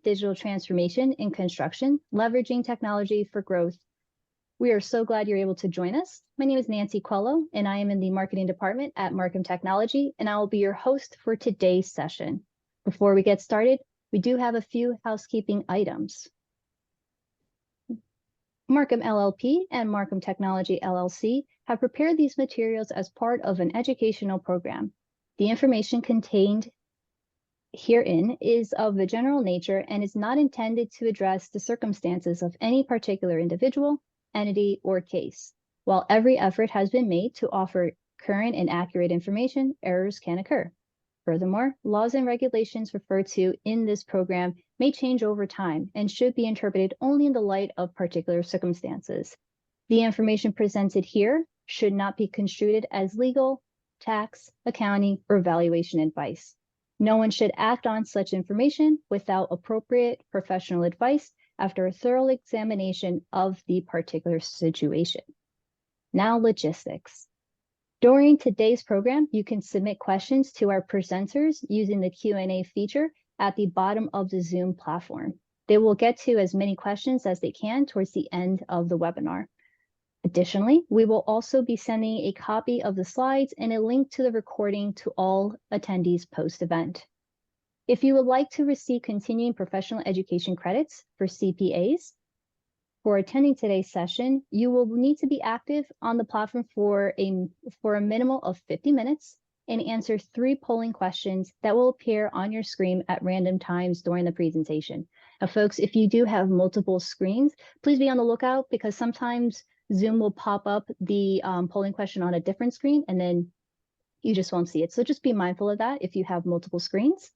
digital transformation in construction, leveraging technology for growth. We are so glad you're able to join us. My name is Nancy Quello, and I am in the marketing department at Markham Technology, and I will be your host for today's session. Before we get started, we do have a few housekeeping items. Markham LLP and Markham Technology LLC have prepared these materials as part of an educational program. The information contained herein is of the general nature and is not intended to address the circumstances of any particular individual, entity, or case. While every effort has been made to offer current and accurate information, errors can occur. Furthermore, laws and regulations referred to in this program may change over time and should be interpreted only in the light of particular circumstances. The information presented here should not be construed as legal, tax, accounting, or valuation advice. No one should act on such information without appropriate professional advice after a thorough examination of the particular situation. Now, logistics. During today's program, you can submit questions to our presenters using the Q&A feature at the bottom of the Zoom platform. They will get to as many questions as they can towards the end of the webinar. Additionally, we will also be sending a copy of the slides and a link to the recording to all attendees post-event. If you would like to receive continuing professional education credits for CPAs, for attending today's session, you will need to be active on the platform for a minimum of 50 minutes and answer 3 polling questions that will appear on your screen at random times during the presentation. Now, folks, if you do have multiple screens, please be on the lookout because sometimes Zoom will pop up the polling question on a different screen and then you just won't see it. So just be mindful of that if you have multiple screens.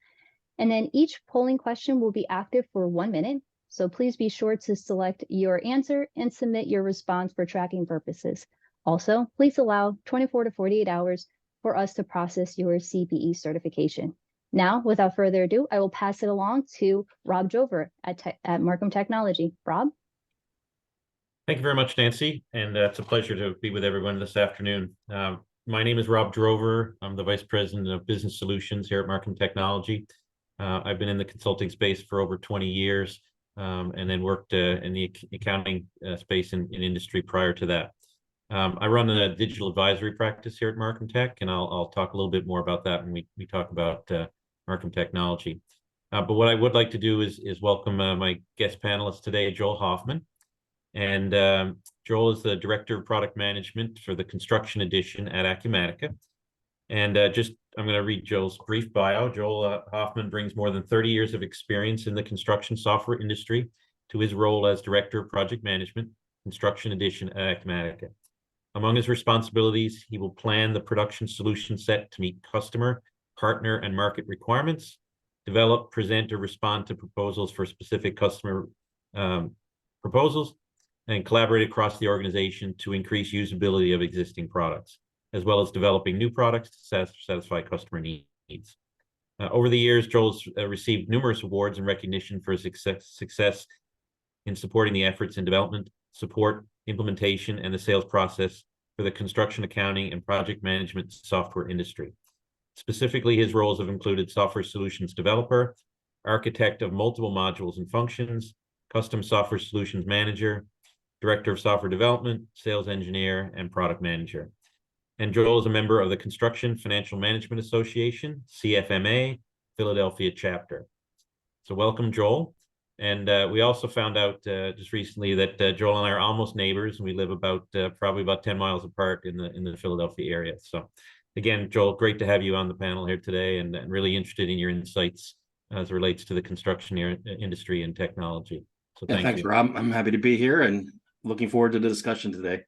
And then each polling question will be active for 1 minute. So please be sure to select your answer and submit your response for tracking purposes. Also, please allow 24 to 48 hours for us to process your CPE certification. Now, without further ado, I will pass it along to Rob Drover at Markham Technology. Rob? Thank you very much, Nancy, and it's a pleasure to be with everyone this afternoon. My name is Rob Drover. I'm the Vice President of Business Solutions here at Markham Technology. I've been in the consulting space for over 20 years and then worked in the accounting space in industry prior to that. I run a digital advisory practice here at Markham Tech, and I'll talk a little bit more about that when we talk about Markham Technology. But what I would like to do is welcome my guest panelist today, Joel Hoffman. And Joel is the Director of Product Management for the Construction Edition at Acumatica. And I'm going to read Joel's brief bio. Joel Hoffman brings more than 30 years of experience in the construction software industry to his role as Director of Project Management, Construction Edition at Acumatica. Among his responsibilities, he will plan the production solution set to meet customer, partner, and market requirements, develop, present, or respond to proposals for specific customer proposals, and collaborate across the organization to increase usability of existing products, as well as developing new products to satisfy customer needs. Over the years, Joel's received numerous awards and recognition for his success in supporting the efforts in development, support, implementation, and the sales process for the construction accounting and project management software industry. Specifically, his roles have included software solutions developer, architect of multiple modules and functions, custom software solutions manager, Director of Software Development, Sales Engineer, and Product Manager. And Joel is a member of the Construction Financial Management Association, CFMA, Philadelphia chapter. So welcome, Joel. And we also found out just recently that Joel and I are almost neighbors, and we live probably about 10 miles apart in the Philadelphia area. So again, Joel, great to have you on the panel here today, and really interested in your insights as it relates to the construction industry and technology. So thanks, Rob. I'm happy to be here and looking forward to the discussion today.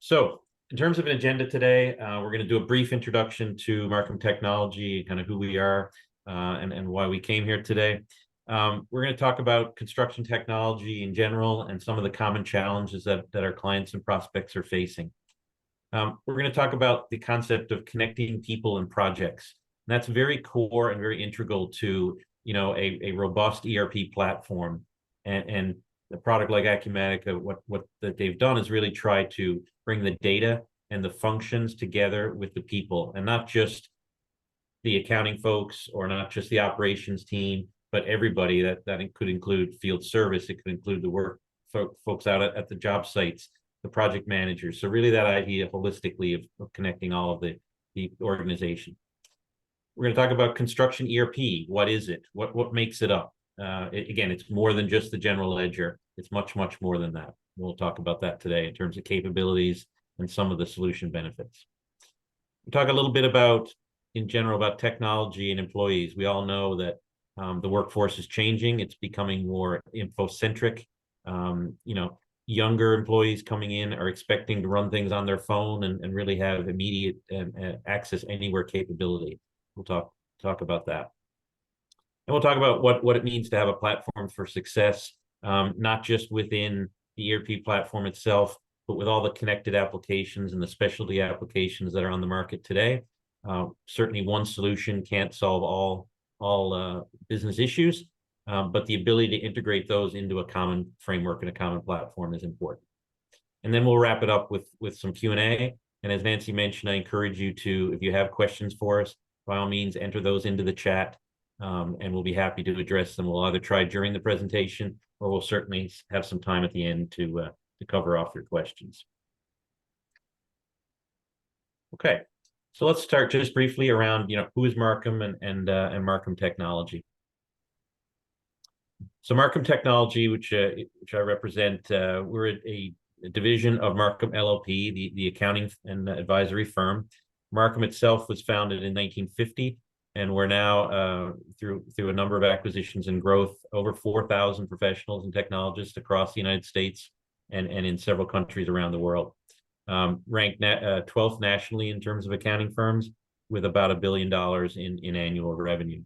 So in terms of an agenda today, we're going to do a brief introduction to Markham Technology, kind of who we are and why we came here today. We're going to talk about construction technology in general and some of the common challenges that our clients and prospects are facing. We're going to talk about the concept of connecting people and projects. And that's very core and very integral to a robust ERP platform. And a product like Acumatica, what they've done is really try to bring the data and the functions together with the people, and not just the accounting folks or not just the operations team, but everybody. That could include field service. It could include the work folks out at the job sites, the project managers. So really that idea holistically of connecting all of the organization. We're going to talk about construction ERP. What is it? What makes it up? Again, it's more than just the general ledger. It's much, much more than that. We'll talk about that today in terms of capabilities and some of the solution benefits. We'll talk a little bit about, in general, about technology and employees. We all know that the workforce is changing. It's becoming more info-centric. Younger employees coming in are expecting to run things on their phone and really have immediate access anywhere capability. We'll talk about that. And we'll talk about what it means to have a platform for success, not just within the ERP platform itself, but with all the connected applications and the specialty applications that are on the market today. Certainly one solution can't solve all business issues, but the ability to integrate those into a common framework and a common platform is important. And then we'll wrap it up with some Q&A. And as Nancy mentioned, I encourage you to, if you have questions for us, by all means, enter those into the chat, and we'll be happy to address them. We'll either try during the presentation, or we'll certainly have some time at the end to cover off your questions. Okay, so let's start just briefly around, who is Marcum and Marcum Technology. So Marcum Technology, which I represent, we're a division of Marcum LLP, the accounting and advisory firm. Marcum itself was founded in 1950, and we're now, through a number of acquisitions and growth, over 4,000 professionals and technologists across the United States and in several countries around the world. Ranked 12th nationally in terms of accounting firms, with about $1 billion in annual revenue.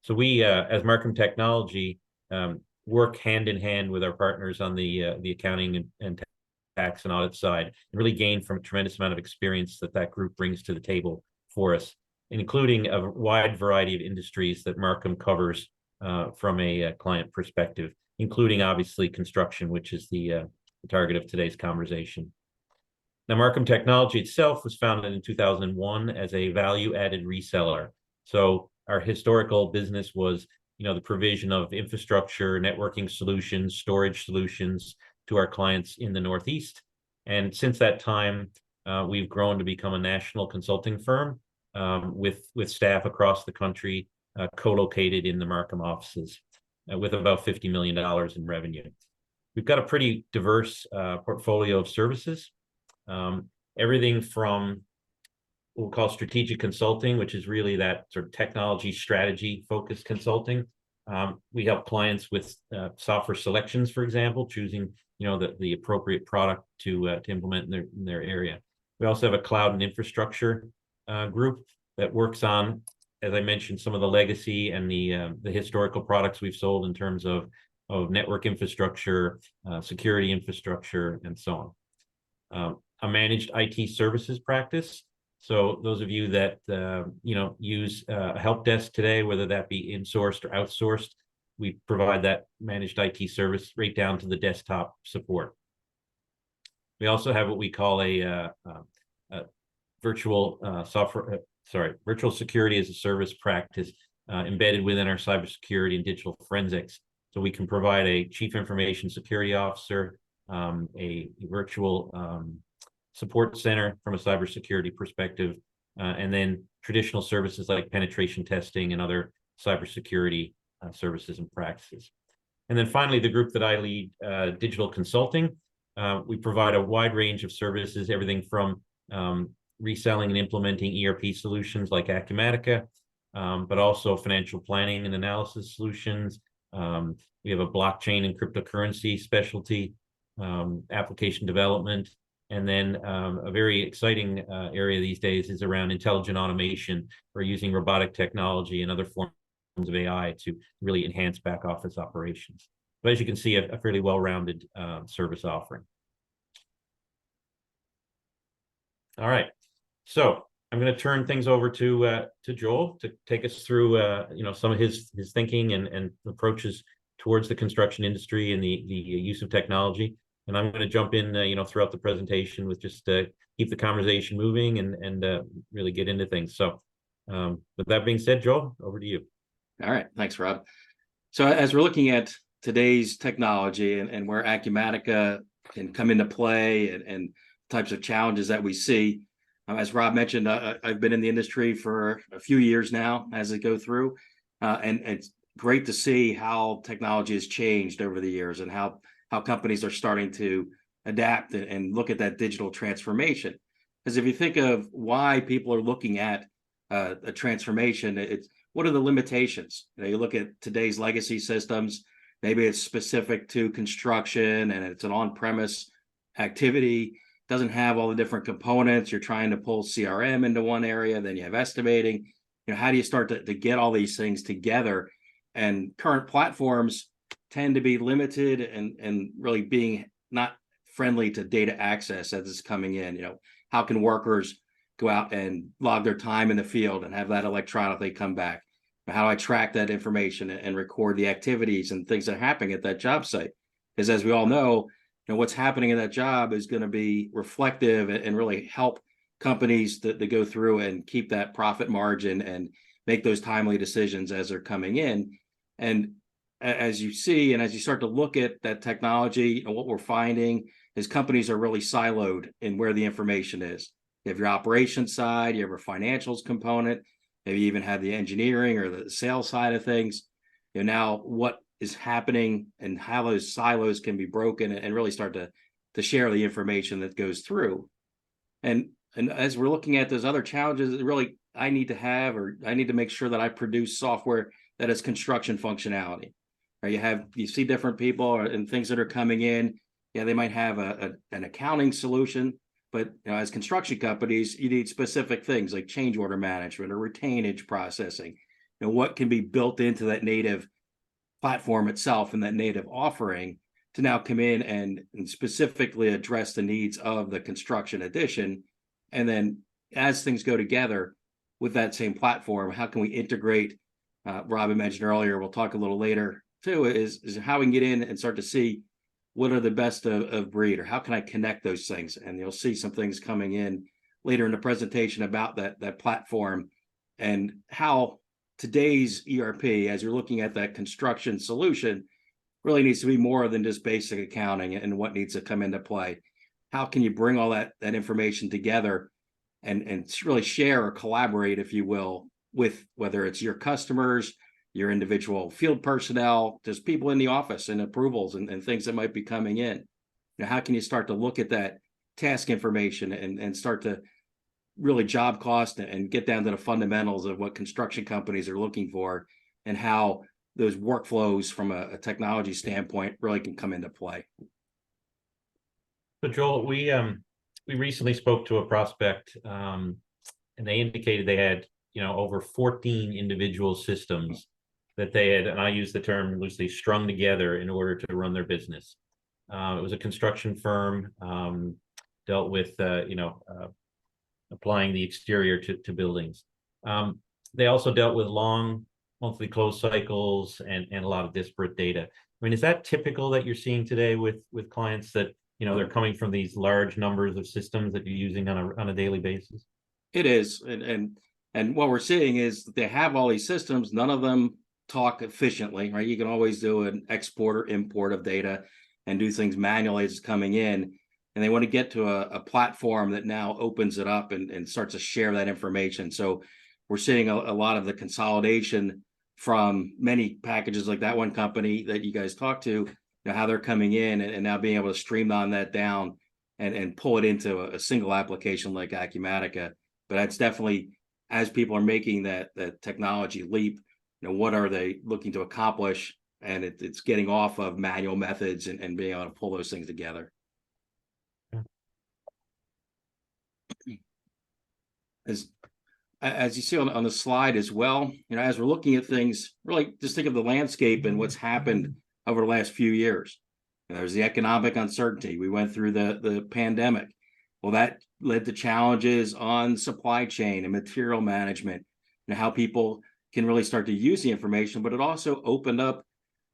So we, as Marcum Technology, work hand in hand with our partners on the accounting and tax and audit side, and really gain from a tremendous amount of experience that group brings to the table for us, including a wide variety of industries that Marcum covers from a client perspective, including obviously construction, which is the target of today's conversation. Now, Marcum Technology itself was founded in 2001 as a value-added reseller. So our historical business was, the provision of infrastructure, networking solutions, storage solutions to our clients in the Northeast. And since that time, we've grown to become a national consulting firm with staff across the country, co-located in the Marcum offices, with about $50 million in revenue. We've got a pretty diverse portfolio of services, everything from what we'll call strategic consulting, which is really that sort of technology strategy focused consulting. We help clients with software selections, for example, choosing the appropriate product to implement in their area. We also have a cloud and infrastructure group that works on, as I mentioned, some of the legacy and the historical products we've sold in terms of network infrastructure, security infrastructure, and so on. A managed IT services practice. So those of you that use a help desk today, whether that be insourced or outsourced, we provide that managed IT service right down to the desktop support. We also have what we call a virtual security as a service practice embedded within our cybersecurity and digital forensics. So we can provide a chief information security officer, a virtual support center from a cybersecurity perspective, and then traditional services like penetration testing and other cybersecurity services and practices. And then finally, the group that I lead, digital consulting. We provide a wide range of services, everything from reselling and implementing ERP solutions like Acumatica, but also financial planning and analysis solutions. We have a blockchain and cryptocurrency specialty, application development. And then a very exciting area these days is around intelligent automation, or using robotic technology and other forms of AI to really enhance back office operations. But as you can see, a fairly well-rounded service offering. All right, so I'm going to turn things over to Joel to take us through some of his thinking and approaches towards the construction industry and the use of technology. And I'm going to jump in, throughout the presentation with just keep the conversation moving and really get into things. So, With that being said, Joel, over to you. All right, thanks, Rob. So as we're looking at today's technology and where Acumatica can come into play and types of challenges that we see, as Rob mentioned, I've been in the industry for a few years now as I go through, and it's great to see how technology has changed over the years and how companies are starting to adapt and look at that digital transformation. Because if you think of why people are looking at a transformation, it's what are the limitations? You look at today's legacy systems, maybe it's specific to construction and it's an on-premise activity, doesn't have all the different components. You're trying to pull CRM into one area, then you have estimating. How do you start to get all these things together? And current platforms tend to be limited and really being not friendly to data access as it's coming in. How can workers go out and log their time in the field and have that electronically come back? How do I track that information and record the activities and things that are happening at that job site? Because as we all know, what's happening in that job is going to be reflective and really help companies to go through and keep that profit margin and make those timely decisions as they're coming in. And as you see, and as you start to look at that technology, what we're finding is companies are really siloed in where the information is. You have your operations side, you have a financials component, maybe you even have the engineering or the sales side of things. Now what is happening and how those silos can be broken and really start to share the information that goes through. And as we're looking at those other challenges, really I need to make sure that I produce software that has construction functionality. Right? You see different people and things that are coming in. Yeah, they might have an accounting solution, but as construction companies, you need specific things like change order management or retainage processing. What can be built into that native platform itself and that native offering to now come in and specifically address the needs of the construction edition. And then as things go together with that same platform, how can we integrate? Robin mentioned earlier, we'll talk a little later too, is how we can get in and start to see what are the best of breed, or how can I connect those things? And you'll see some things coming in later in the presentation about that platform and how today's ERP, as you're looking at that construction solution, really needs to be more than just basic accounting and what needs to come into play. How can you bring all that information together and really share or collaborate, if you will, with whether it's your customers, your individual field personnel, just people in the office and approvals and things that might be coming in. How can you start to look at that task information and start to really job cost and get down to the fundamentals of what construction companies are looking for and how those workflows from a technology standpoint really can come into play. So Joel, we recently spoke to a prospect, and they indicated they had over 14 individual systems that they had, and I use the term loosely, strung together in order to run their business. It was a construction firm, dealt with applying the exterior to buildings. They also dealt with long monthly close cycles and a lot of disparate data. I mean, is that typical that you're seeing today with clients that they're coming from these large numbers of systems that you're using on a daily basis? It is, and what we're seeing is that they have all these systems. None of them talk efficiently, right? You can always do an export or import of data and do things manually as it's coming in. And they want to get to a platform that now opens it up and starts to share that information. So we're seeing a lot of the consolidation from many packages like that one company that you guys talked to, how they're coming in and now being able to streamline that down and pull it into a single application like Acumatica. But that's definitely, as people are making that technology leap, what are they looking to accomplish? And it's getting off of manual methods and being able to pull those things together. As you see on the slide as well, as we're looking at things, really just think of the landscape and what's happened over the last few years. There's the economic uncertainty. We went through the pandemic. Well, that led to challenges on supply chain and material management, how people can really start to use the information, but it also opened up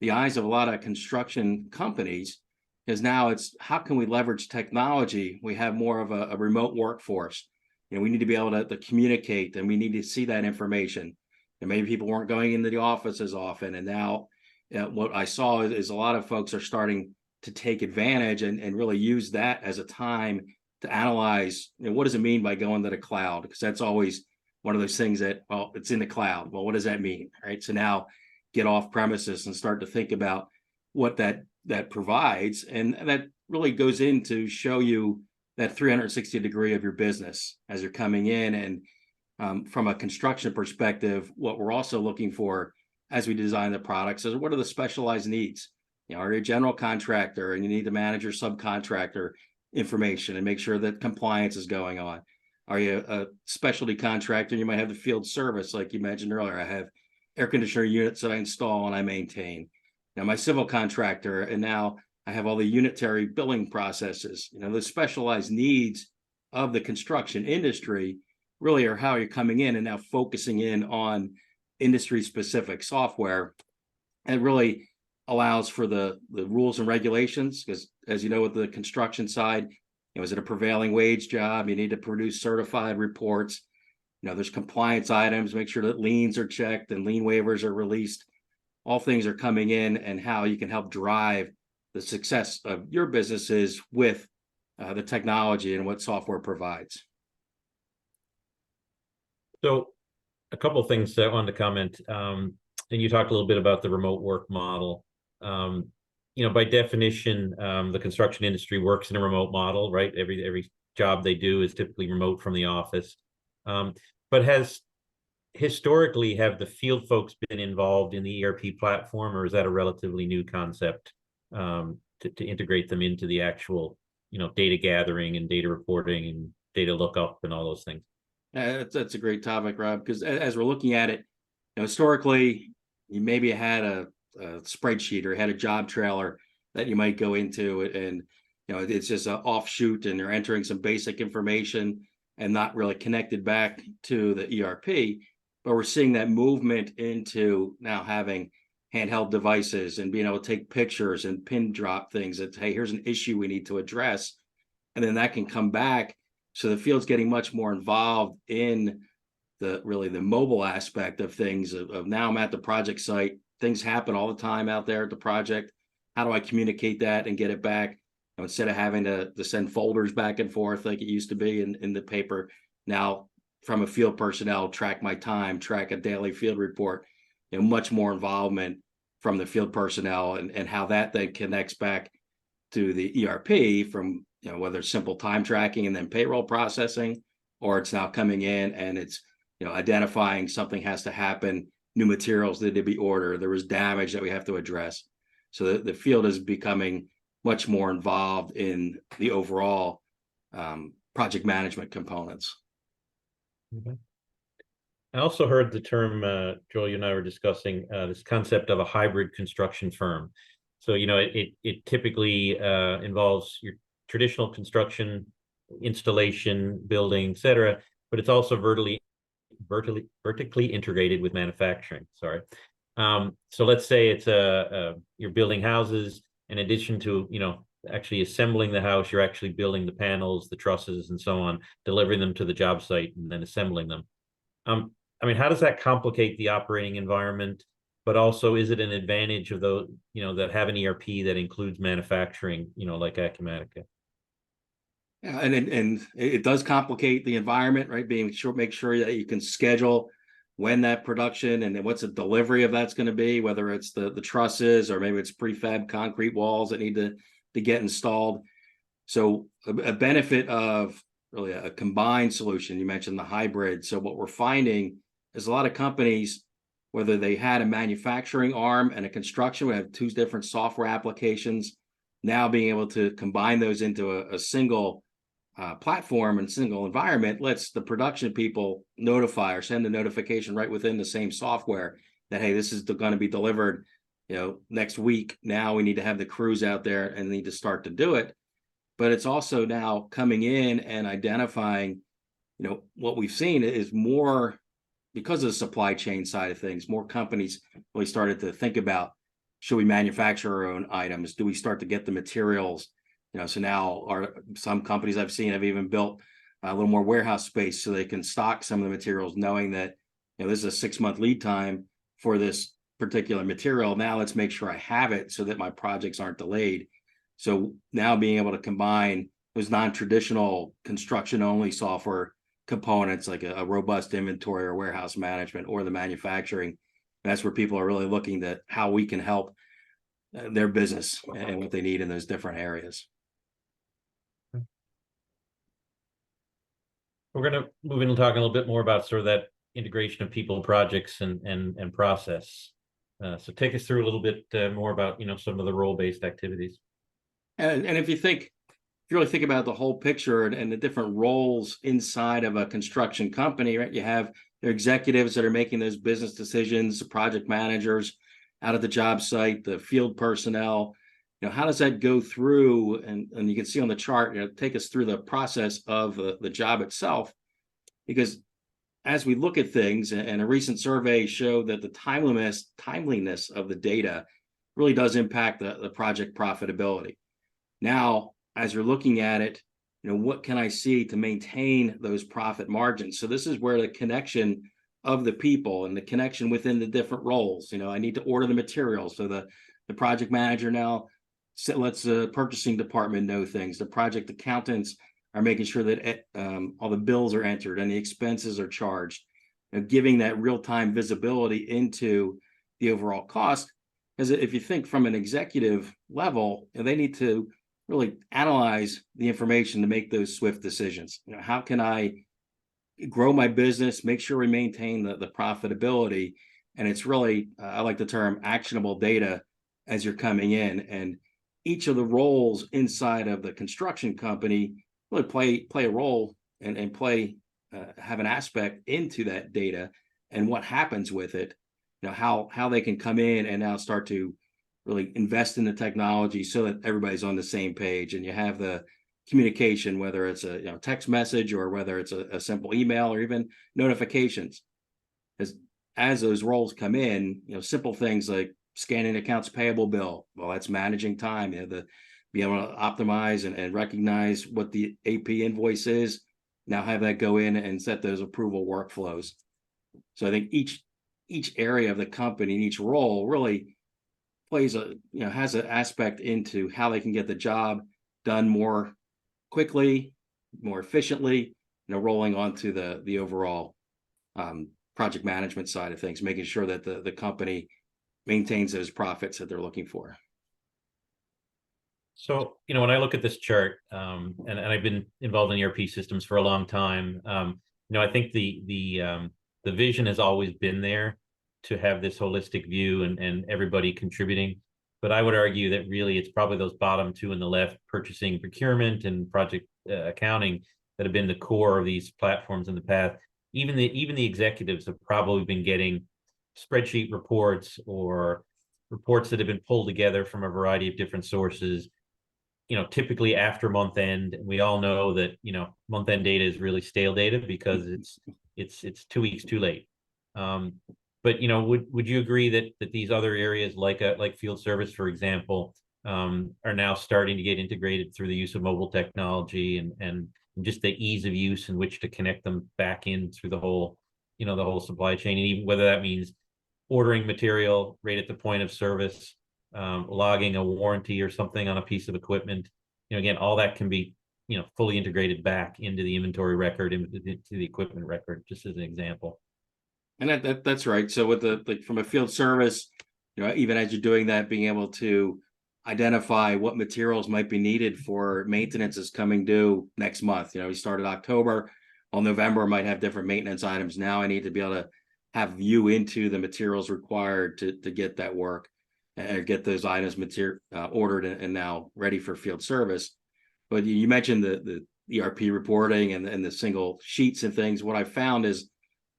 the eyes of a lot of construction companies, because now it's how can we leverage technology? We have more of a remote workforce. we need to be able to communicate, and we need to see that information. And maybe people weren't going into the office as often. And now what I saw is a lot of folks are starting to take advantage and really use that as a time to analyze, what does it mean by going to the cloud? Because that's always one of those things that, well, it's in the cloud. Well, what does that mean? Right. So now get off premises and start to think about what that provides. And that really goes in to show you that 360 degree of your business as you're coming in. And from a construction perspective, what we're also looking for as we design the products is, what are the specialized needs? Are you a general contractor and you need to manage your subcontractor information and make sure that compliance is going on? Are you a specialty contractor? You might have the field service, like you mentioned earlier. I have air conditioner units that I install and I maintain. Now, my civil contractor, and now I have all the unitary billing processes. The specialized needs of the construction industry really are how you're coming in and now focusing in on industry specific software. And really allows for the rules and regulations, because as you know, with the construction side, is it a prevailing wage job? You need to produce certified reports. There's compliance items, make sure that liens are checked and lien waivers are released. All things are coming in, and how you can help drive the success of your businesses with the technology and what software provides. So a couple of things I wanted to comment. And you talked a little bit about the remote work model. By definition, the construction industry works in a remote model, right? Every job they do is typically remote from the office. But historically, have the field folks been involved in the ERP platform, or is that a relatively new concept to integrate them into the actual, data gathering and data reporting and data lookup and all those things? That's a great topic, Rob, because as we're looking at it, historically, you maybe had a spreadsheet or had a job trailer that you might go into, and it's just an offshoot, and you're entering some basic information and not really connected back to the ERP. But we're seeing that movement into now having handheld devices and being able to take pictures and pin drop things that, hey, here's an issue we need to address, and then that can come back. So the field's getting much more involved in the mobile aspect of things. Of now I'm at the project site. Things happen all the time out there at the project. How do I communicate that and get it back? Instead of having to send folders back and forth like it used to be in the paper, now from a field personnel, track my time, track a daily field report, much more involvement from the field personnel, and how that then connects back to the ERP from, whether it's simple time tracking and then payroll processing, or it's now coming in and it's, identifying something has to happen, new materials need to be ordered, there was damage that we have to address. So the field is becoming much more involved in the overall project management components. Okay. I also heard the term, Joel, you and I were discussing this concept of a hybrid construction firm. So, it typically involves your traditional construction, installation, building, et cetera, but it's also vertically integrated with manufacturing. Sorry. So let's say it's you're building houses. In addition to, actually assembling the house, you're actually building the panels, the trusses, and so on, delivering them to the job site, and then assembling them. How does that complicate the operating environment? But also, is it an advantage of those, that have an ERP that includes manufacturing, like Acumatica? Yeah, and it does complicate the environment, right? Make sure that you can schedule when that production and then what's the delivery of that's going to be, whether it's the trusses or maybe it's prefab concrete walls that need to get installed. So a benefit of really a combined solution, you mentioned the hybrid. So what we're finding is a lot of companies, whether they had a manufacturing arm and a construction, we have two different software applications, now being able to combine those into a single platform and single environment lets the production people notify or send a notification right within the same software that, hey, this is going to be delivered, next week. Now we need to have the crews out there and need to start to do it. But it's also now coming in and identifying, what we've seen is more, because of the supply chain side of things, more companies really started to think about, should we manufacture our own items? Do we start to get the materials? So now some companies I've seen have even built a little more warehouse space so they can stock some of the materials, knowing that, this is a 6-month lead time for this particular material. Now let's make sure I have it so that my projects aren't delayed. So now being able to combine those non-traditional construction only software components like a robust inventory or warehouse management or the manufacturing, that's where people are really looking at how we can help their business and what they need in those different areas. We're going to move in and talk a little bit more about sort of that integration of people, projects, and process. So take us through a little bit more about some of the role-based activities. And if you really think about the whole picture and the different roles inside of a construction company, right? You have their executives that are making those business decisions, the project managers out at the job site, the field personnel. How does that go through? And you can see on the chart, take us through the process of the job itself. Because as we look at things, and a recent survey showed that the timeliness of the data really does impact the project profitability. Now, as you're looking at it, what can I see to maintain those profit margins? So this is where the connection of the people and the connection within the different roles. I need to order the materials. So the project manager now lets the purchasing department know things. The project accountants are making sure that all the bills are entered and the expenses are charged, giving that real-time visibility into the overall cost. Because if you think from an executive level, they need to really analyze the information to make those swift decisions. How can I grow my business, make sure we maintain the profitability? And it's really, I like the term actionable data as you're coming in. And each of the roles inside of the construction company really play a role and have an aspect into that data and what happens with it. How they can come in and now start to really invest in the technology so that everybody's on the same page, and you have the communication, whether it's a text message or whether it's a simple email or even notifications. As those roles come in, simple things like scanning accounts payable bill, well, that's managing time. Be able to optimize and recognize what the AP invoice is. Now have that go in and set those approval workflows. So I think each area of the company, and each role really plays has an aspect into how they can get the job done more quickly, more efficiently, rolling onto the overall project management side of things, making sure that the company maintains those profits that they're looking for. So, when I look at this chart, and I've been involved in ERP systems for a long time, I think the vision has always been there to have this holistic view and everybody contributing. But I would argue that really it's probably those bottom two in the left, purchasing, procurement, and project accounting, that have been the core of these platforms in the past. Even the executives have probably been getting spreadsheet reports or reports that have been pulled together from a variety of different sources, typically after month end. And we all know that, month end data is really stale data because it's 2 weeks too late. But would you agree that these other areas like field service, for example, are now starting to get integrated through the use of mobile technology and just the ease of use in which to connect them back in through the whole supply chain, and even whether that means ordering material right at the point of service, logging a warranty or something on a piece of equipment. Again, all that can be fully integrated back into the inventory record, into the equipment record, just as an example. And that's right. So with from a field service, even as you're doing that, being able to identify what materials might be needed for maintenance is coming due next month. We started October, well, November might have different maintenance items. Now I need to be able to have view into the materials required to get that work and get those items ordered and now ready for field service. But you mentioned the ERP reporting and the single sheets and things. What I found is,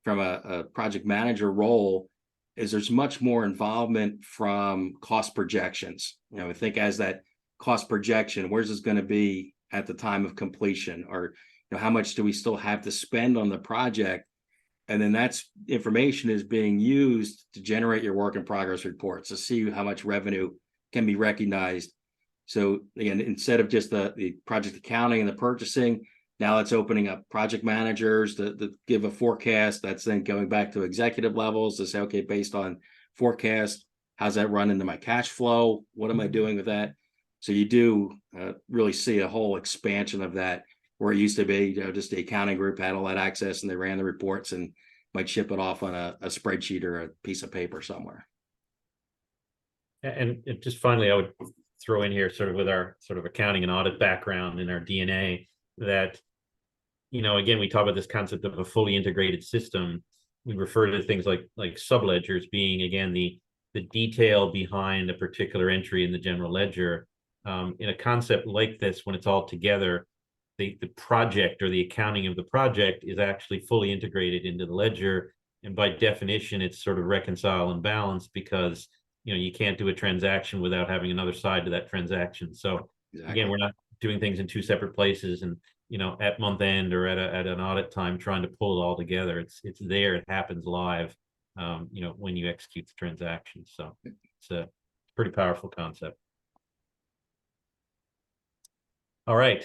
from a project manager role, is there's much more involvement from cost projections. I think as that cost projection, where's this going to be at the time of completion, or how much do we still have to spend on the project? And then that's information is being used to generate your work in progress reports to see how much revenue can be recognized. So again, instead of just the project accounting and the purchasing, Now it's opening up project managers to give a forecast. That's then going back to executive levels to say, okay, based on forecast, how's that run into my cash flow? What am I doing with that? So you do really see a whole expansion of that, where it used to be, just the accounting group had all that access and they ran the reports and might ship it off on a spreadsheet or a piece of paper somewhere. And just finally, I would throw in here, sort of with our sort of accounting and audit background in our DNA, that, again, we talk about this concept of a fully integrated system. We refer to things like subledgers being, again, the detail behind a particular entry in the general ledger. In a concept like this, when it's all together, the project or the accounting of the project is actually fully integrated into the ledger. And by definition, it's sort of reconcile and balance, because you can't do a transaction without having another side to that transaction. So Exactly. again, we're not doing things in two separate places, and at month end or at an audit time trying to pull it all together. It's there, it happens live, when you execute the transaction. So it's a pretty powerful concept. All right,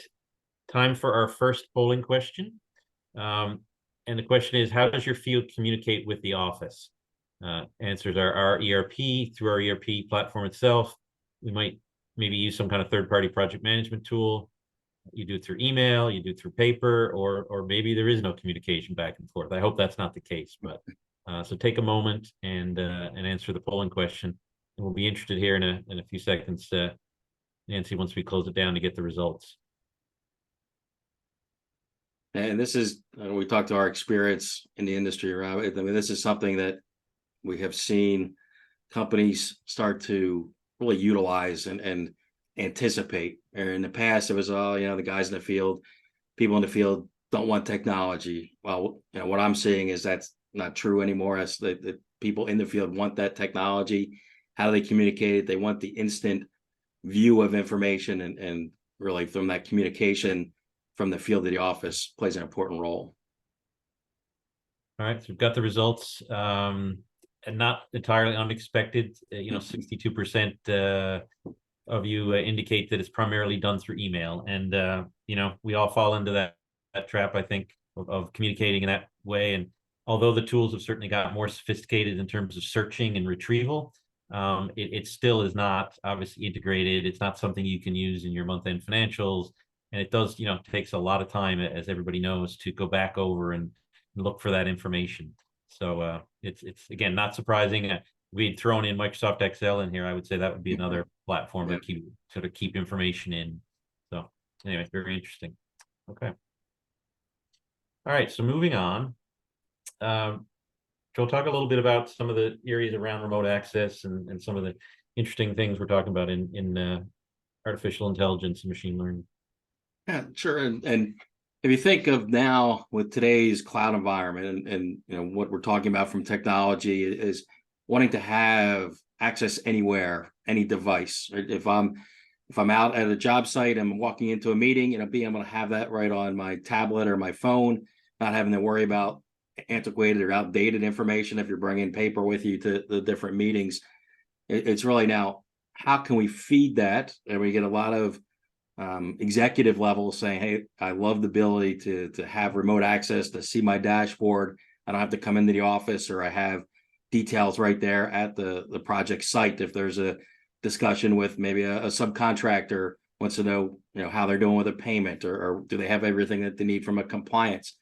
time for our first polling question. And the question is, how does your field communicate with the office? Answers are our ERP, through our ERP platform itself. We might maybe use some kind of third-party project management tool. You do it through email, you do it through paper, or maybe there is no communication back and forth. I hope that's not the case, but so take a moment and answer the polling question. And we'll be interested here in a few seconds, Nancy, once we close it down, to get the results. And this is, we talked to our experience in the industry around it. I mean, this is something that we have seen companies start to really utilize and anticipate. Or in the past, it was, the guys in the field, people in the field don't want technology. Well, what I'm seeing is that's not true anymore. As the people in the field want that technology. How do they communicate it? They want the instant view of information, and really from that communication from the field to the office plays an important role. All right, so we've got the results, and not entirely unexpected. 62% of you indicate that it's primarily done through email, and we all fall into that trap, I think, of communicating in that way. And although the tools have certainly got more sophisticated in terms of searching and retrieval, it still is not obviously integrated. It's not something you can use in your month-end financials, and it does, takes a lot of time, as everybody knows, to go back over and look for that information. So it's again not surprising. We'd thrown in Microsoft Excel in here. I would say that would be another platform to keep information in. So anyway, very interesting. Okay. All right, so moving on. Joel, talk a little bit about some of the areas around remote access and some of the interesting things we're talking about in artificial intelligence and machine learning. Yeah, sure. And if you think of now with today's cloud environment, and what we're talking about from technology is wanting to have access anywhere, any device. Right? If I'm out at a job site, I'm walking into a meeting, being able to have that right on my tablet or my phone, not having to worry about antiquated or outdated information if you're bringing paper with you to the different meetings. It's really now, how can we feed that? And we get a lot of executive level saying, hey, I love the ability to have remote access, to see my dashboard. I don't have to come into the office, or I have details right there at the project site. If there's a discussion with maybe a subcontractor wants to know, how they're doing with a payment, or do they have everything that they need from a compliance?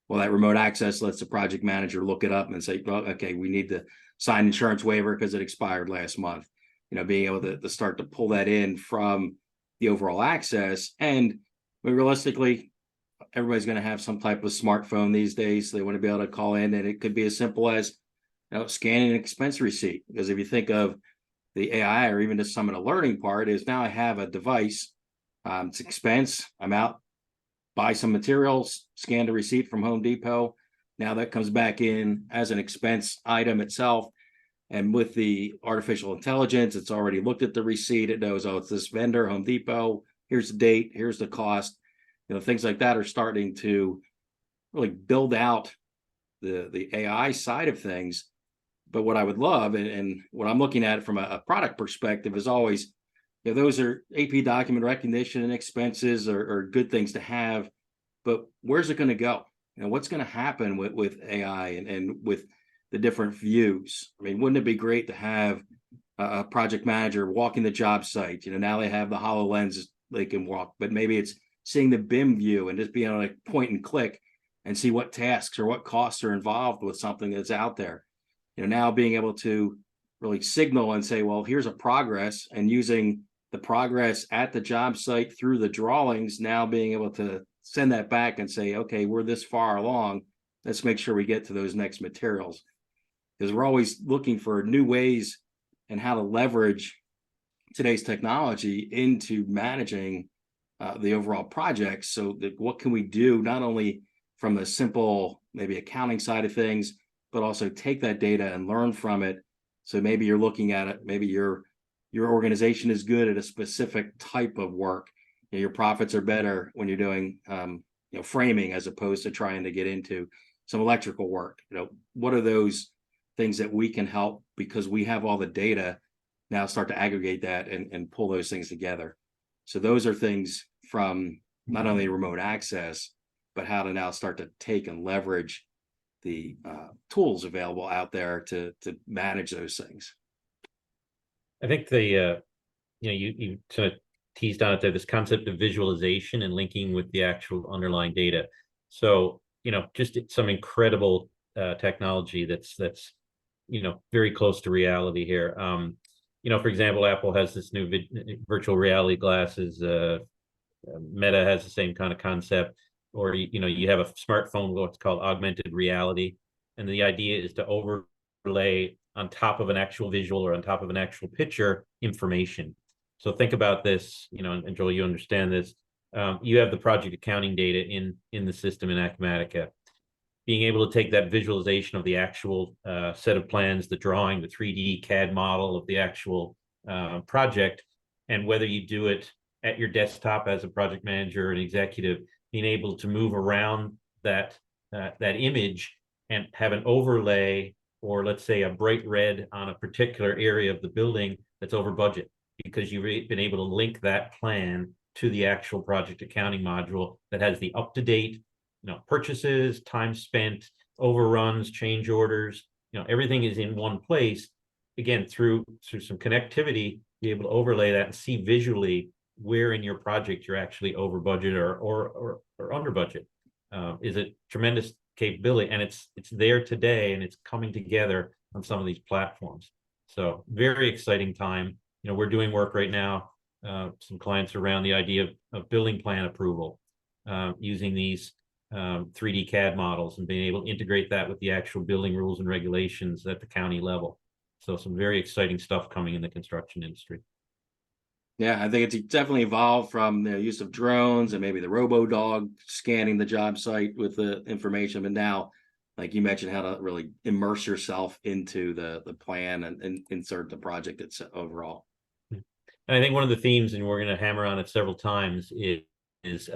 Well, that remote access lets the project manager look it up and say, well, okay, we need to sign insurance waiver because it expired last month. Being able to start to pull that in from the overall access. And realistically, everybody's going to have some type of smartphone these days. So they want to be able to call in, and it could be as simple as scanning an expense receipt. Because if you think of the AI, or even just some of the learning part, is now I have a device, it's expense, I'm out, buy some materials, scan the receipt from Home Depot. Now that comes back in as an expense item itself. And with the artificial intelligence, it's already looked at the receipt. It knows, oh, it's this vendor, Home Depot. Here's the date. Here's the cost. Things like that are starting to really build out the AI side of things. But what I would love, and what I'm looking at from a product perspective, is always, those are AP document recognition and expenses are good things to have. but where's it going to go? What's going to happen with AI and with the different views? I mean, wouldn't it be great to have a project manager walking the job site? Now they have the HoloLens they can walk, but maybe it's seeing the BIM view and just being able to point and click and see what tasks or what costs are involved with something that's out there. Now being able to really signal and say, well, here's a progress, and using the progress at the job site through the drawings, now being able to send that back and say, okay, we're this far along. Let's make sure we get to those next materials. Because we're always looking for new ways and how to leverage today's technology into managing the overall project. So that what can we do, not only from the simple, maybe accounting side of things, but also take that data and learn from it. So maybe you're looking at it, maybe your organization is good at a specific type of work. Your profits are better when you're doing framing, as opposed to trying to get into some electrical work. What are those things that we can help, because we have all the data now, start to aggregate that and pull those things together. So those are things from not only remote access, but how to now start to take and leverage the tools available out there to manage those things. I think the you sort of teased on it there, this concept of visualization and linking with the actual underlying data. So just some incredible technology that's very close to reality here. For example, Apple has this new virtual reality glasses. Meta has the same kind of concept. Or you have a smartphone, what's called augmented reality, and the idea is to overlay on top of an actual visual or on top of an actual picture information. So think about this, and Joel, you understand this. You have the project accounting data in the system in Acumatica. Being able to take that visualization of the actual set of plans, the drawing, the 3D CAD model of the actual project, and whether you do it at your desktop as a project manager or an executive, being able to move around that image and have an overlay, or let's say a bright red on a particular area of the building that's over budget, because you've been able to link that plan to the actual project accounting module that has the up-to-date purchases, time spent, overruns, change orders, everything is in one place. Again, through some connectivity, be able to overlay that and see visually where in your project you're actually over budget or under budget. Is a tremendous capability, and it's there today, and it's coming together on some of these platforms. So very exciting time. We're doing work right now, some clients around the idea of building plan approval, using these 3D CAD models and being able to integrate that with the actual building rules and regulations at the county level. So some very exciting stuff coming in the construction industry. Yeah, I think it's definitely evolved from the use of drones and maybe the robo-dog scanning the job site with the information. But now, like you mentioned, how to really immerse yourself into the plan and insert the project itself overall. And I think one of the themes, and we're going to hammer on it several times, is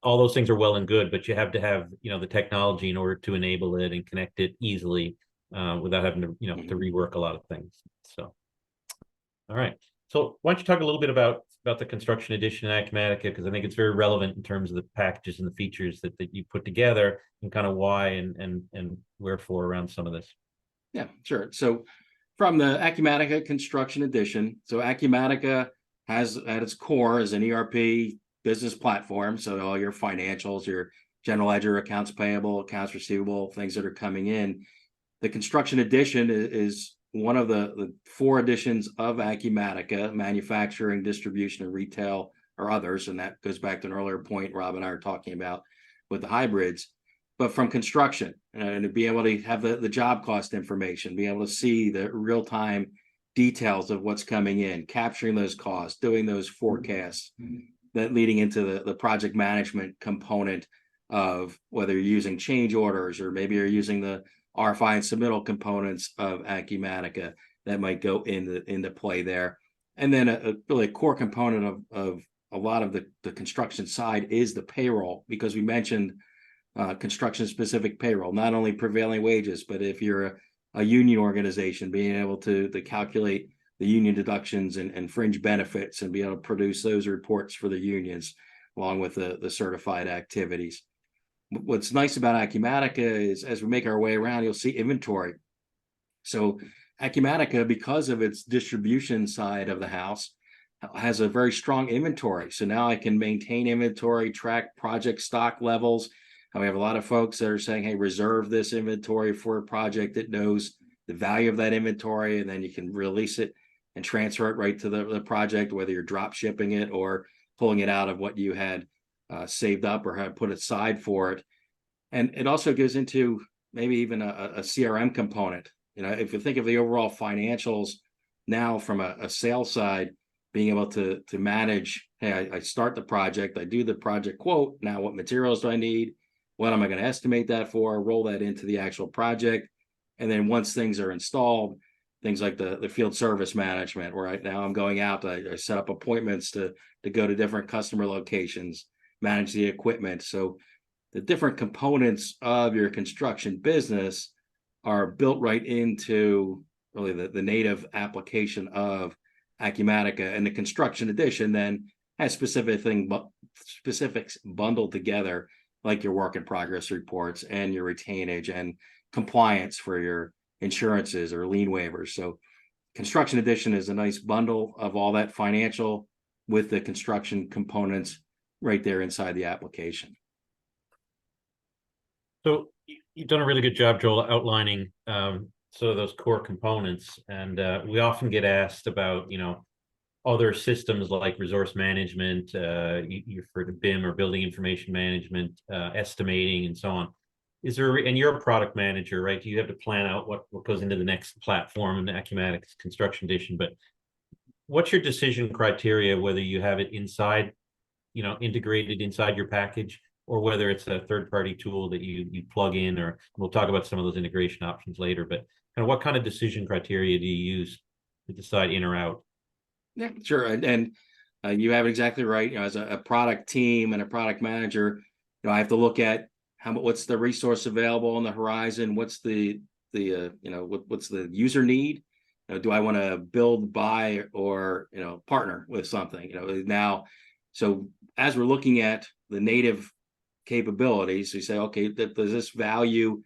all those things are well and good, but you have to have the technology in order to enable it and connect it easily without having to to rework a lot of things. So, all right. So why don't you talk a little bit about the construction edition in Acumatica, because I think it's very relevant in terms of the packages and the features that you put together, and kind of why and wherefore around some of this. Yeah, sure. So from the Acumatica construction edition, so Acumatica has at its core is an ERP business platform. So all your financials, your general ledger, accounts payable, accounts receivable, things that are coming in. The construction edition is one of the 4 editions of Acumatica: manufacturing, distribution, and retail, or others. And that goes back to an earlier point Rob and I are talking about with the hybrids. But from construction, and to be able to have the job cost information, be able to see the real-time details of what's coming in, capturing those costs, doing those forecasts, that leading into the project management component of whether you're using change orders or maybe you're using the RFI and submittal components of Acumatica that might go into play there. And then a really core component of a lot of the construction side is the payroll, because we mentioned construction specific payroll, not only prevailing wages, but if you're a union organization, being able to calculate the union deductions and fringe benefits and be able to produce those reports for the unions. along with the certified activities. What's nice about Acumatica is as we make our way around, you'll see inventory. So Acumatica, because of its distribution side of the house, has a very strong inventory. So now I can maintain inventory, track project stock levels. We have a lot of folks that are saying, hey, reserve this inventory for a project that knows the value of that inventory, and then you can release it and transfer it right to the project, whether you're drop shipping it or pulling it out of what you had saved up or had put aside for it. And it also goes into maybe even a CRM component. If you think of the overall financials now from a sales side, being able to manage, hey, I start the project, I do the project quote. Now, what materials do I need? What am I going to estimate that for? Roll that into the actual project. And then once things are installed, things like the field service management, where now I'm going out, I set up appointments to go to different customer locations, manage the equipment. So the different components of your construction business are built right into really the native application of Acumatica, and the construction edition then has specifics bundled together, like your work in progress reports and your retainage and compliance for your insurances or lien waivers. So construction edition is a nice bundle of all that financial with the construction components right there inside the application. So you've done a really good job, Joel, outlining sort of those core components. And we often get asked about, other systems like resource management, for the BIM or building information management, estimating, and so on. And you're a product manager, right? You have to plan out what goes into the next platform in the Acumatica's construction edition. But what's your decision criteria, whether you have it inside, integrated inside your package, or whether it's a third-party tool that you plug in, or we'll talk about some of those integration options later, but kind of what kind of decision criteria do you use to decide in or out? Yeah, sure. And you have it exactly right. As a product team and a product manager, I have to look at what's the resource available on the horizon, what's the what's the user need. Do I want to build, buy, or partner with something? Now, so as we're looking at the native capabilities, we say, okay, does this value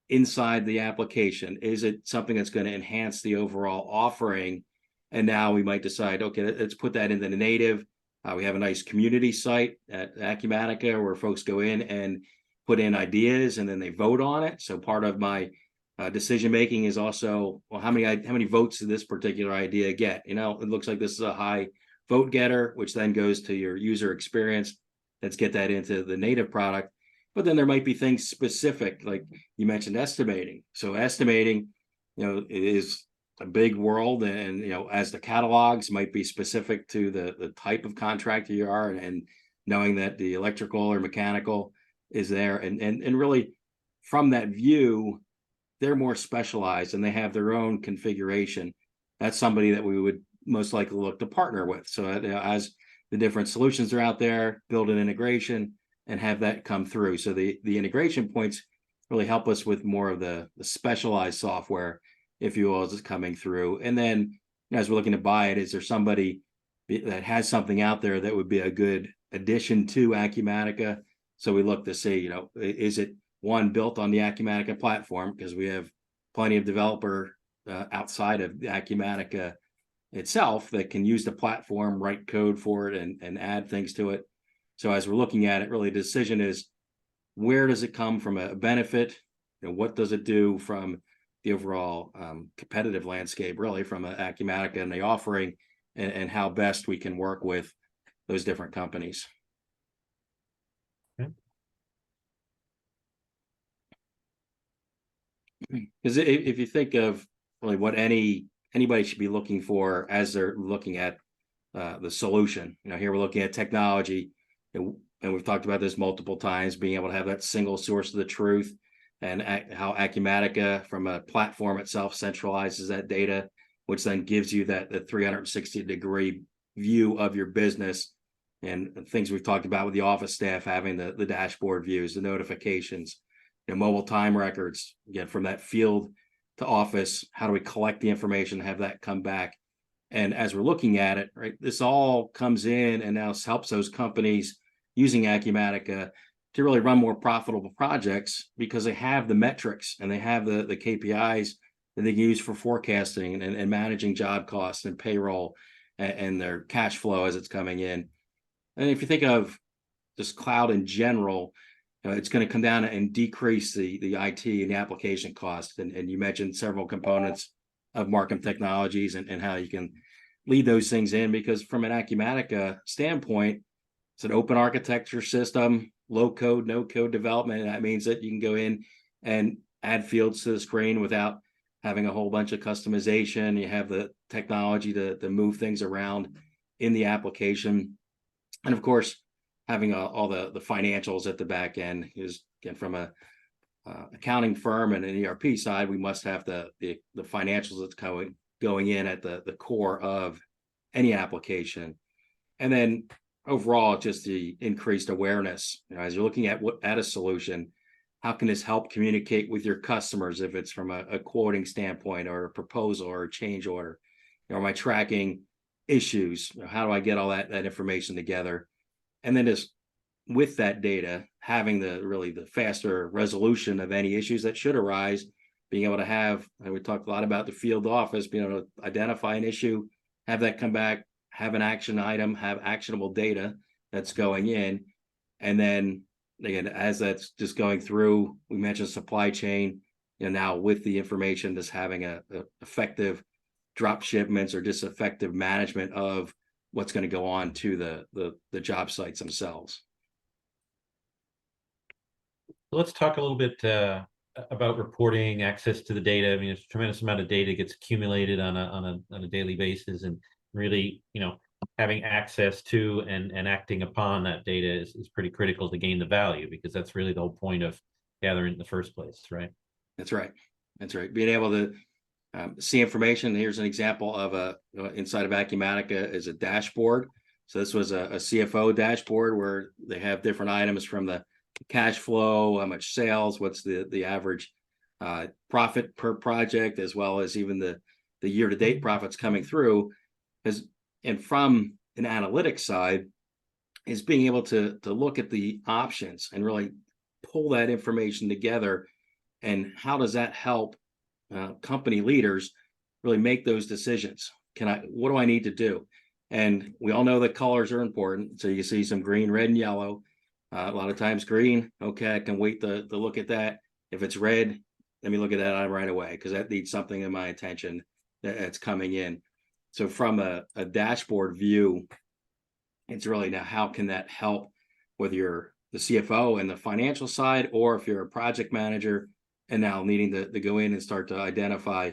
inside the application? Is it something that's going to enhance the overall offering? And now we might decide, okay, let's put that into the native. We have a nice community site at Acumatica where folks go in and put in ideas and then they vote on it. So part of my decision making is also, well, how many votes did this particular idea get? It looks like this is a high vote getter, which then goes to your user experience. Let's get that into the native product. But then there might be things specific, like you mentioned estimating. So estimating, it is a big world, and as the catalogs might be specific to the type of contractor you are, and knowing that the electrical or mechanical is there, and really from that view, they're more specialized and they have their own configuration. That's somebody that we would most likely look to partner with. So as the different solutions are out there, build an integration and have that come through. So the integration points really help us with more of the specialized software, if you will, is coming through. And then as we're looking to buy it, is there somebody that has something out there that would be a good addition to Acumatica? So we look to see, is it one built on the Acumatica platform? Because we have plenty of developer outside of the Acumatica itself that can use the platform, write code for it, and add things to it. So as we're looking at it, really the decision is, where does it come from a benefit? What does it do from the overall competitive landscape, really, from Acumatica and the offering, and how best we can work with those different companies. Because if you think of really what anybody should be looking for as they're looking at the solution, here we're looking at technology, and we've talked about this multiple times, being able to have that single source of the truth, and how Acumatica from a platform itself centralizes that data, which then gives you that 360-degree view of your business, and things we've talked about with the office staff having the dashboard views, the notifications, mobile time records, again, from that field to office. How do we collect the information, have that come back? And as we're looking at it, right, this all comes in and now helps those companies using Acumatica to really run more profitable projects because they have the metrics and they have the KPIs that they use for forecasting and managing job costs and payroll and their cash flow as it's coming in. And if you think of just cloud in general, it's going to come down and decrease the IT and the application cost. And you mentioned several components of Markham Technologies and how you can lead those things in, because from an Acumatica standpoint, it's an open architecture system, low code, no code development. And that means that you can go in and add fields to the screen without having a whole bunch of customization. You have the technology to move things around in the application. And of course, having all the financials at the back end is, again, from a accounting firm and an ERP side, we must have the financials that's going in at the core of any application. And then overall, just the increased awareness, as you're looking at a solution, how can this help communicate with your customers if it's from a quoting standpoint or a proposal or a change order? Am I tracking issues? How do I get all that information together? And then just with that data, having the faster resolution of any issues that should arise, being able to have, and we talked a lot about the field office, being able to identify an issue, have that come back, have an action item, have actionable data that's going in. And then again, as that's just going through, we mentioned supply chain, now with the information, just having a effective drop shipments or just effective management of what's going to go on to the job sites themselves. Let's talk a little bit about reporting, access to the data. I mean, there's a tremendous amount of data gets accumulated on a daily basis, and really, having access to and acting upon that data is pretty critical to gain the value, because that's really the whole point of gathering in the first place, right? That's right. That's right. Being able to see information. Here's an example of inside of Acumatica is a dashboard. So this was a CFO dashboard where they have different items from the cash flow, how much sales, what's the average profit per project, as well as even the year-to-date profits coming through. And from an analytics side, is being able to look at the options and really pull that information together, and how does that help company leaders really make those decisions? What do I need to do? And we all know that colors are important. So you can see some green, red, and yellow. A lot of times green, okay, I can wait to look at that. If it's red, let me look at that item right away, because that needs something in my attention that's coming in. So from a dashboard view, it's really now how can that help, whether you're the CFO and the financial side, or if you're a project manager and now needing to go in and start to identify,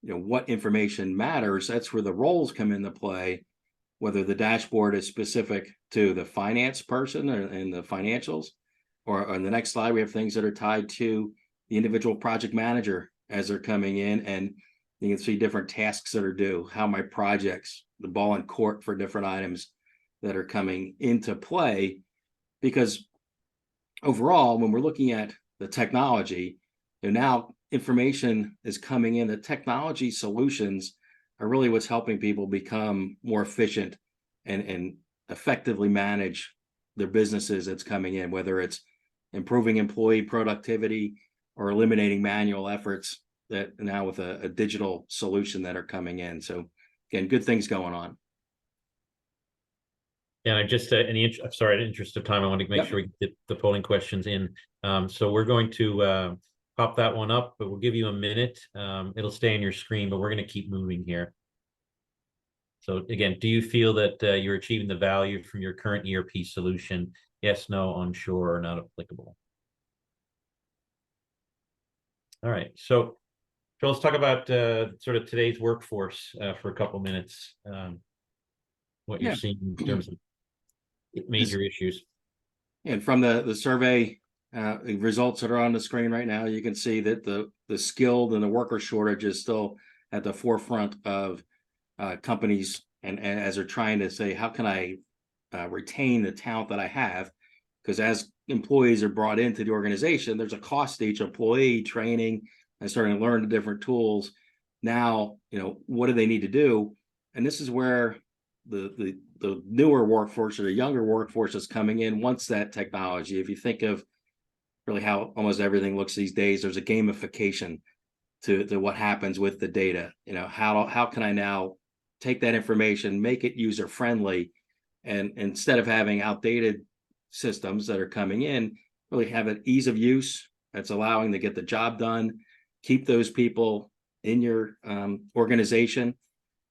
what information matters. That's where the roles come into play, whether the dashboard is specific to the finance person and the financials, or on the next slide, we have things that are tied to the individual project manager as they're coming in, and you can see different tasks that are due, how my projects, the ball in court for different items that are coming into play. Because overall, when we're looking at the technology, now information is coming in. The technology solutions are really what's helping people become more efficient and effectively manage their businesses that's coming in, whether it's improving employee productivity or eliminating manual efforts that now with a digital solution that are coming in. So again, good things going on. And I just, in the interest of time, I want to make sure we get the polling questions in. So we're going to pop that one up, but we'll give you a minute. It'll stay on your screen, but we're going to keep moving here. So again, do you feel that you're achieving the value from your current ERP solution? Yes, no, unsure, or not applicable. All right, so let's talk about sort of today's workforce for a couple minutes. What you're seeing in terms of major issues. And from the survey results that are on the screen right now, you can see that the skilled and the worker shortage is still at the forefront of companies, and as they're trying to say, how can I retain the talent that I have? Because as employees are brought into the organization, there's a cost to each employee, training and starting to learn the different tools. Now, what do they need to do? And this is where the newer workforce or the younger workforce that's coming in wants that technology. If you think of really how almost everything looks these days, there's a gamification to what happens with the data. You know, how can I now take that information, make it user friendly, and instead of having outdated systems that are coming in, really have an ease of use that's allowing to get the job done, keep those people in your organization.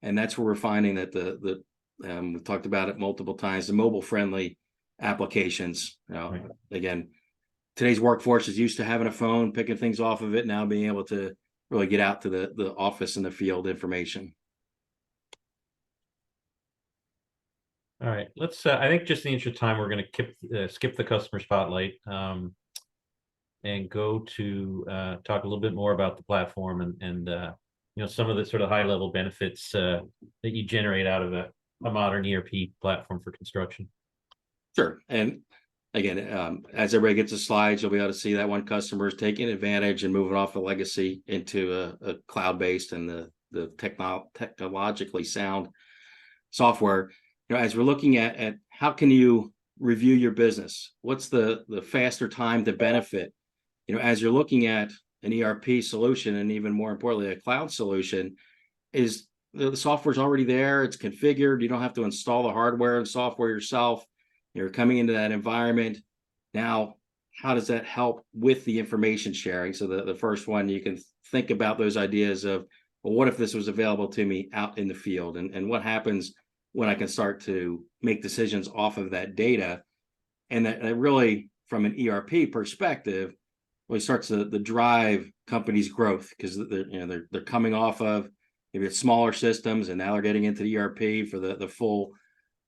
And that's where we're finding that we've talked about it multiple times, the mobile friendly applications. You know, Right. Again, today's workforce is used to having a phone, picking things off of it, now being able to really get out to the office and the field information. All right, let's, I think just in the interest of time, we're going to skip the customer spotlight and go to talk a little bit more about the platform and you know, some of the sort of high level benefits that you generate out of a modern ERP platform for construction. Sure. And again, as everybody gets the slides, you'll be able to see that one customer is taking advantage and moving off the legacy into a cloud-based and the technologically sound software. You know, as we're looking at how can you review your business, what's the faster time to benefit? You know, as you're looking at an ERP solution, and even more importantly, a cloud solution, is the software's already there, it's configured, you don't have to install the hardware and software yourself. You're coming into that environment. Now, how does that help with the information sharing? So the first one, you can think about those ideas of, well, what if this was available to me out in the field? And what happens when I can start to make decisions off of that data? And that really, from an ERP perspective, really starts to drive companies' growth, because they're coming off of maybe it's smaller systems, and now they're getting into the ERP for the full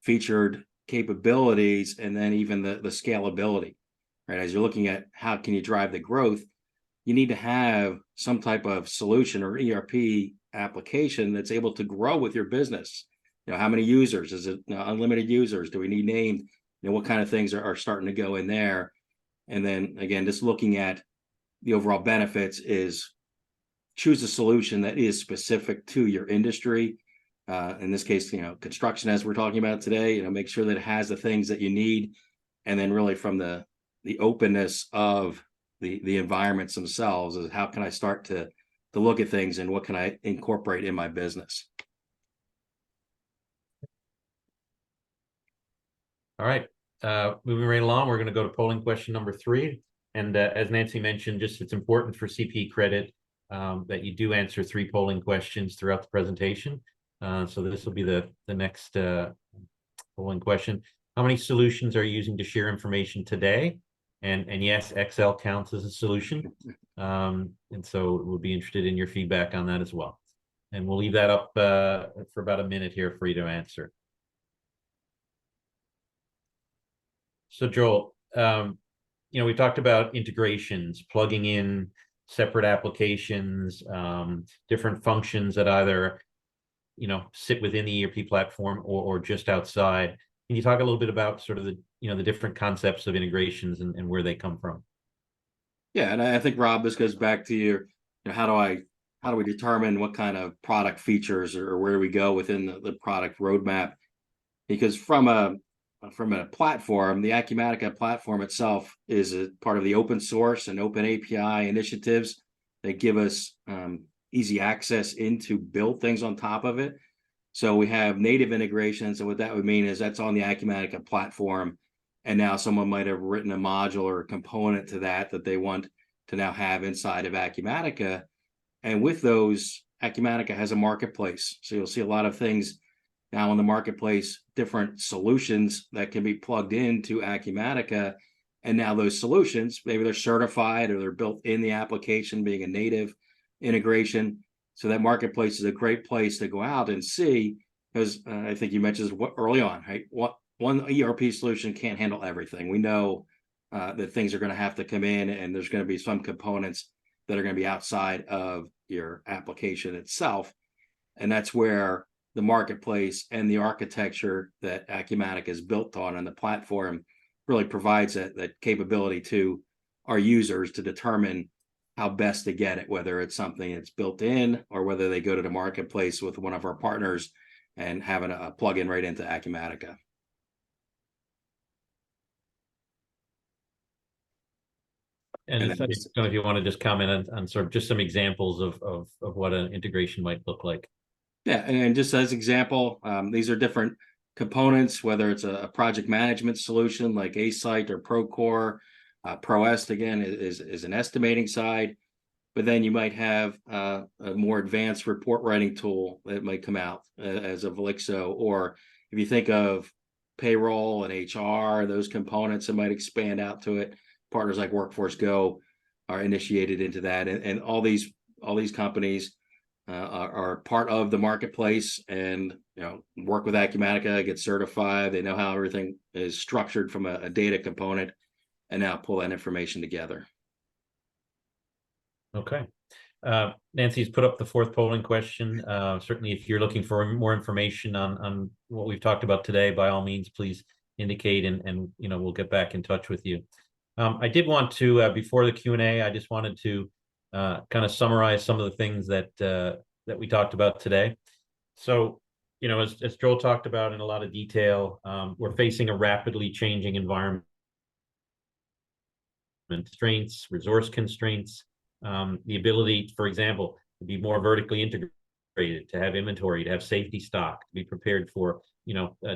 featured capabilities, and then even the scalability. Right, as you're looking at how can you drive the growth, you need to have some type of solution or ERP application that's able to grow with your business. You know, how many users? Is it unlimited users? Do we need named? You know, what kind of things are starting to go in there? And then again, just looking at the overall benefits is choose a solution that is specific to your industry. In this case, you know, construction, as we're talking about today, you know, make sure that it has the things that you need. And then really from the openness of the environments themselves, is how can I start to look at things and what can I incorporate in my business? All right, moving right along, we're going to go to polling question number 3. And as Nancy mentioned, just it's important for CP credit that you do answer 3 polling questions throughout the presentation. So this will be the next polling question. How many solutions are you using to share information today? And yes, Excel counts as a solution. And so we'll be interested in your feedback on that as well. And we'll leave that up for about a minute here for you to answer. So Joel, you know, we talked about integrations, plugging in separate applications, different functions that either, you know, sit within the ERP platform or just outside. Can you talk a little bit about sort of the, you know, the different concepts of integrations and where they come from? Yeah, and I think, Rob, this goes back to your, you know, how do we determine what kind of product features or where do we go within the product roadmap? Because from a platform, the Acumatica platform itself is a part of the open source and open API initiatives that give us easy access into build things on top of it. So we have native integrations, and what that would mean is that's on the Acumatica platform, and now someone might have written a module or a component to that they want to now have inside of Acumatica. And with those, Acumatica has a marketplace, so you'll see a lot of things now in the marketplace, different solutions that can be plugged into Acumatica. And now those solutions, maybe they're certified or they're built in the application, being a native integration. So that marketplace is a great place to go out and see, because I think you mentioned what early on, right? One ERP solution can't handle everything. We know that things are going to have to come in, and there's going to be some components that are going to be outside of your application itself. And that's where the marketplace and the architecture that Acumatica is built on and the platform really provides that capability to our users to determine how best to get it, whether it's something that's built in or whether they go to the marketplace with one of our partners and having a plug-in right into Acumatica. And And if, then I don't know if you want to just comment on sort of just some examples of what an integration might look like. Yeah, and just as example, these are different components, whether it's a project management solution like A-Site or Procore. ProEst, again, is an estimating side, but then you might have a more advanced report writing tool that might come out as a Velixo, or if you think of payroll and HR, those components that might expand out to it. Partners like Workforce Go are initiated into that, and all these companies are part of the marketplace, and work with Acumatica, get certified. They know how everything is structured from a data component, and now pull that information together. Okay. Nancy's put up the fourth polling question. Certainly, if you're looking for more information on what we've talked about today, by all means, please indicate, and we'll get back in touch with you. I did want to, before the Q&A, I just wanted to kind of summarize some of the things that we talked about today. So, as Joel talked about in a lot of detail, we're facing a rapidly changing environment, constraints, resource constraints, the ability, for example, to be more vertically integrated, to have inventory, to have safety stock, to be prepared for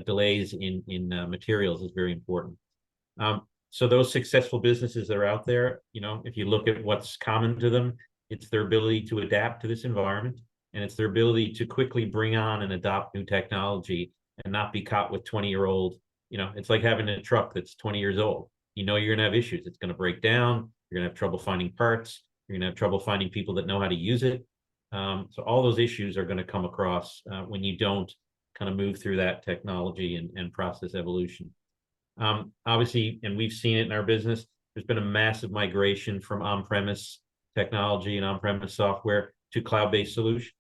delays in materials is very important. So those successful businesses that are out there, if you look at what's common to them, it's their ability to adapt to this environment, and it's their ability to quickly bring on and adopt new technology and not be caught with 20-year-old. It's like having a truck that's 20 years old. You're going to have issues. It's going to break down. You're going to have trouble finding parts. You're going to have trouble finding people that know how to use it. So all those issues are going to come across when you don't kind of move through that technology and process evolution. Obviously, and we've seen it in our business, there's been a massive migration from on-premise technology and on-premise software to cloud-based solutions.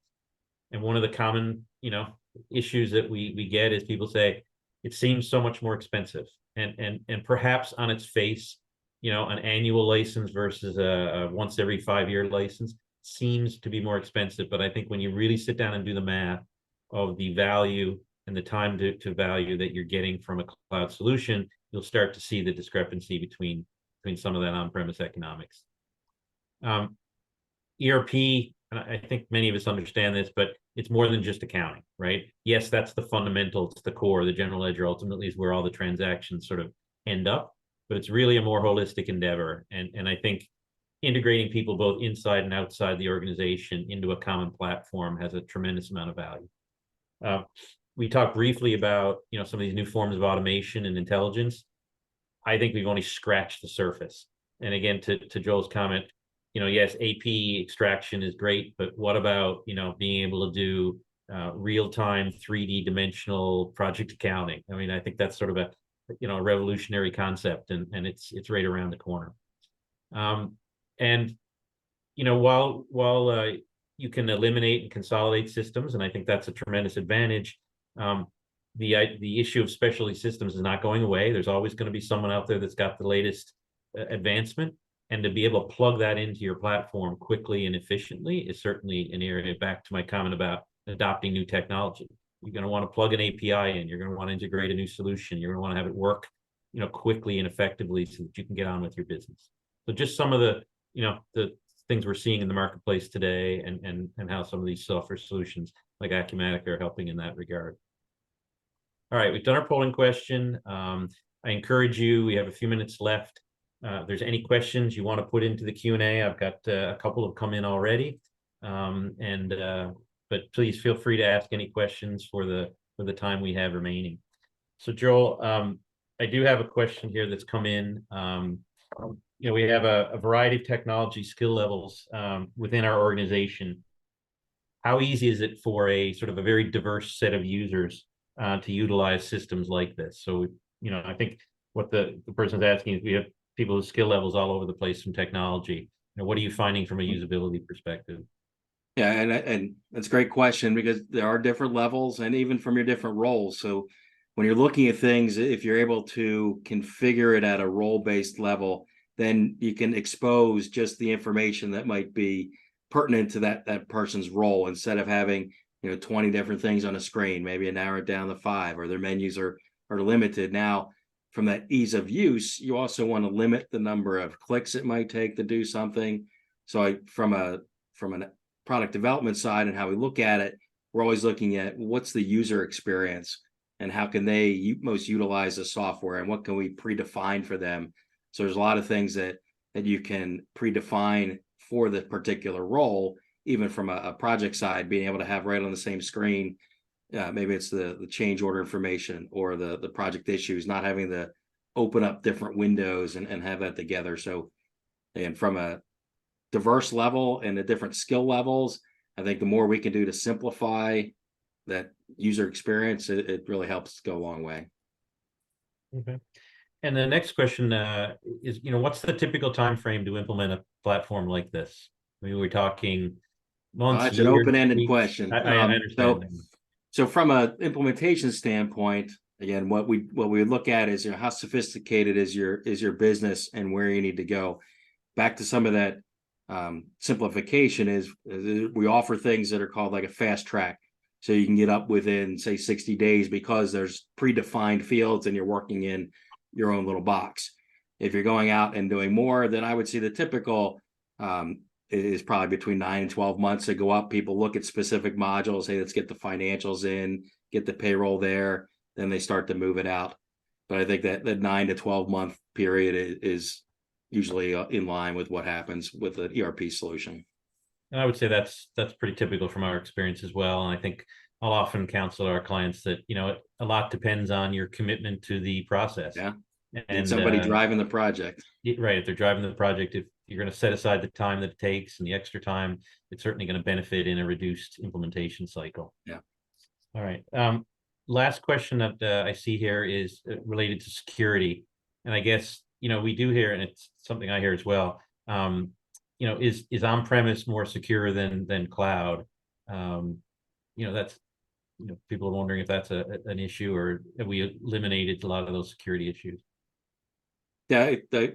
And one of the common, issues that we get is people say, it seems so much more expensive. And perhaps on its face, an annual license versus a once every 5-year license seems to be more expensive. But I think when you really sit down and do the math of the value and the time to value that you're getting from a cloud solution, you'll start to see the discrepancy between some of that on-premise economics. ERP, and I think many of us understand this, but it's more than just accounting, right? Yes, that's the fundamental, it's the core. The general ledger ultimately is where all the transactions sort of end up, but it's really a more holistic endeavor. And I think integrating people both inside and outside the organization into a common platform has a tremendous amount of value. We talked briefly about some of these new forms of automation and intelligence. I think we've only scratched the surface. And again, to Joel's comment, yes, AP extraction is great, but what about being able to do real-time 3D dimensional project accounting? I mean, I think that's sort of a revolutionary concept, and it's right around the corner. And while you can eliminate and consolidate systems, and I think that's a tremendous advantage. The issue of specialty systems is not going away. There's always going to be someone out there that's got the latest advancement, and to be able to plug that into your platform quickly and efficiently is certainly an area. Back to my comment about adopting new technology, you're going to want to plug an API in. You're going to want to integrate a new solution. You're going to want to have it work, quickly and effectively so that you can get on with your business. So just some of the things we're seeing in the marketplace today, and how some of these software solutions like Acumatica are helping in that regard. All right, we've done our polling question. I encourage you, we have a few minutes left. If there's any questions you want to put into the Q&A, I've got a couple have come in already. But please feel free to ask any questions for the time we have remaining. So Joel, I do have a question here that's come in. We have a variety of technology skill levels within our organization. How easy is it for a sort of a very diverse set of users to utilize systems like this? So, I think what the person's asking is, we have people with skill levels all over the place from technology. What are you finding from a usability perspective? Yeah, and that's a great question, because there are different levels, and even from your different roles. So when you're looking at things, if you're able to configure it at a role-based level, then you can expose just the information that might be pertinent to that person's role, instead of having 20 different things on a screen, maybe narrow it down to 5, or their menus are limited. Now, from that ease of use, you also want to limit the number of clicks it might take to do something. So from a product development side and how we look at it, we're always looking at what's the user experience and how can they most utilize the software and what can we predefine for them. So there's a lot of things that you can predefine for the particular role, even from a project side, being able to have right on the same screen. Maybe it's the change order information or the project issues, not having to open up different windows and have that together. So, and from a diverse level and the different skill levels, I think the more we can do to simplify that user experience, it really helps go a long way. Okay. And the next question is, what's the typical time frame to implement a platform like this? I mean, we're talking months. That's an open-ended question. I understand. So from an implementation standpoint, again, what we look at is how sophisticated is your business and where you need to go. Back to some of that simplification is we offer things that are called like a fast track. So you can get up within, say, 60 days because there's predefined fields and you're working in your own little box. If you're going out and doing more, then I would say the typical is probably between 9 and 12 months to go up. People look at specific modules, hey, let's get the financials in, get the payroll there, then they start to move it out. But I think that 9 to 12 month period is usually in line with what happens with an ERP solution. And I would say that's pretty typical from our experience as well. And I think I'll often counsel our clients that, a lot depends on your commitment to the process. Yeah. And somebody driving the project. Right. If they're driving the project, if you're going to set aside the time that it takes and the extra time, it's certainly going to benefit in a reduced implementation cycle. Yeah. All right. Last question that I see here is related to security. And I guess, we do hear, and it's something I hear as well, is on-premise more secure than cloud? That's, people are wondering if that's an issue, or have we eliminated a lot of those security issues? Yeah, I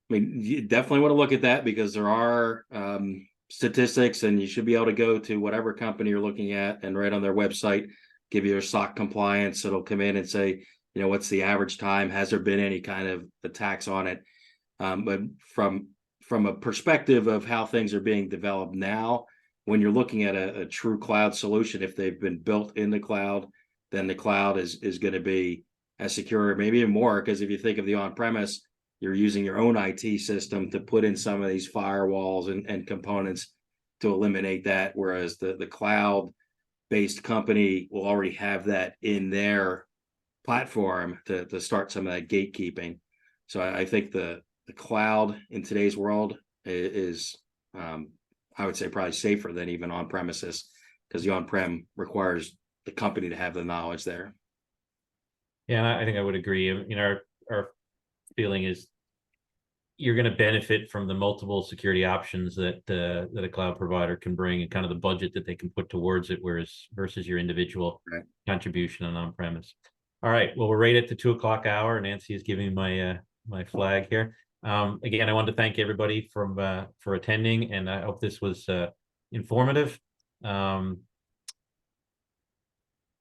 mean, you definitely want to look at that because there are statistics, and you should be able to go to whatever company you're looking at and right on their website, give you their SOC compliance. It'll come in and say, what's the average time? Has there been any kind of attacks on it? But from a perspective of how things are being developed now, when you're looking at a true cloud solution, if they've been built in the cloud, then the cloud is going to be as secure, maybe even more, because if you think of the on-premise, you're using your own IT system to put in some of these firewalls and components to eliminate that, whereas the cloud-based company will already have that in their platform to start some of that gatekeeping. So I think the cloud in today's world is I would say probably safer than even on-premises, because the on-prem requires the company to have the knowledge there. Yeah, I think I would agree. Our feeling is you're going to benefit from the multiple security options that a cloud provider can bring, and kind of the budget that they can put towards it, versus your individual contribution on-premise. All right. Well, we're right at the 2:00 hour. Nancy is giving me my flag here. Again, I want to thank everybody for attending, and I hope this was informative.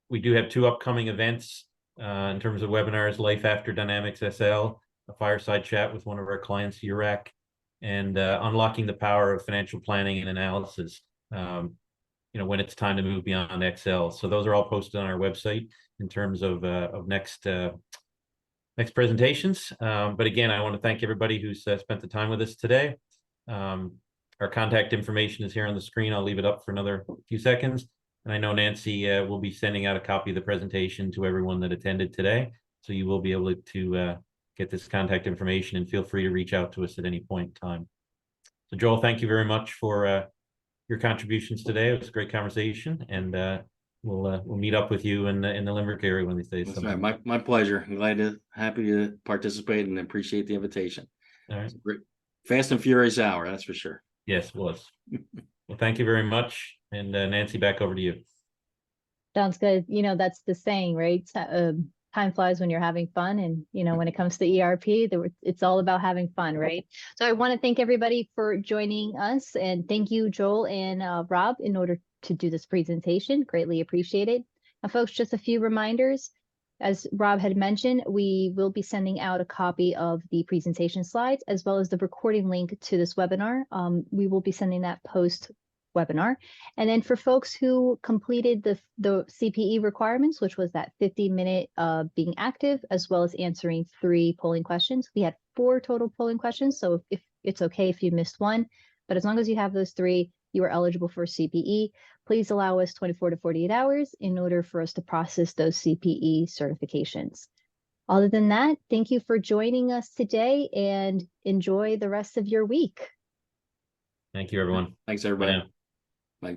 We do have 2 upcoming events in terms of webinars: Life After Dynamics SL, a fireside chat with one of our clients, URAC, and Unlocking the Power of Financial Planning and Analysis, when it's time to move beyond Excel. So those are all posted on our website in terms of next presentations. But again, I want to thank everybody who's spent the time with us today. Our contact information is here on the screen. I'll leave it up for another few seconds. And I know Nancy will be sending out a copy of the presentation to everyone that attended today. So you will be able to get this contact information, and feel free to reach out to us at any point in time. So Joel, thank you very much for your contributions today. It was a great conversation, and we'll meet up with you in the Limerick area one of these days. That's right. My pleasure. I'm happy to participate and appreciate the invitation. All right. Great. Fast and furious hour, that's for sure. Yes, it was. Well, thank you very much. And Nancy, back over to you. Sounds good. That's the saying, right? Time flies when you're having fun. And, when it comes to ERP, it's all about having fun, right? So I want to thank everybody for joining us. And thank you, Joel and Rob, to do this presentation. Greatly appreciated. Now, folks, just a few reminders. As Rob had mentioned, we will be sending out a copy of the presentation slides as well as the recording link to this webinar. We will be sending that post-webinar. And then for folks who completed the CPE requirements, which was that 50-minute being active, as well as answering 3 polling questions. We had 4 total polling questions, so if it's okay if you missed one, but as long as you have those 3, you are eligible for CPE. Please allow us 24 to 48 hours in order for us to process those CPE certifications. Other than that, thank you for joining us today and enjoy the rest of your week. Thank you, everyone. Thanks, Bye everybody. now. Bye.